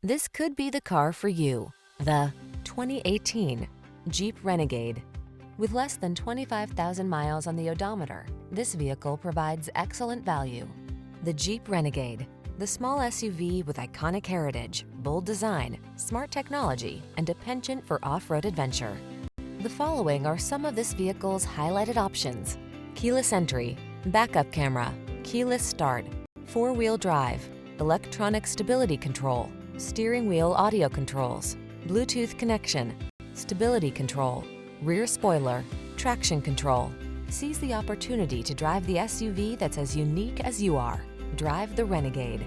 This could be the car for you. The 2018 Jeep Renegade. With less than 25,000 miles on the odometer, this vehicle provides excellent value. The Jeep Renegade, the small SUV with iconic heritage, bold design, smart technology, and a penchant for off-road adventure. The following are some of this vehicle's highlighted options: keyless entry, backup camera, keyless start, four-wheel drive, electronic stability control, steering wheel audio controls, Bluetooth connection, stability control, rear spoiler, traction control. Seize the opportunity to drive the SUV that's as unique as you are. Drive the Renegade.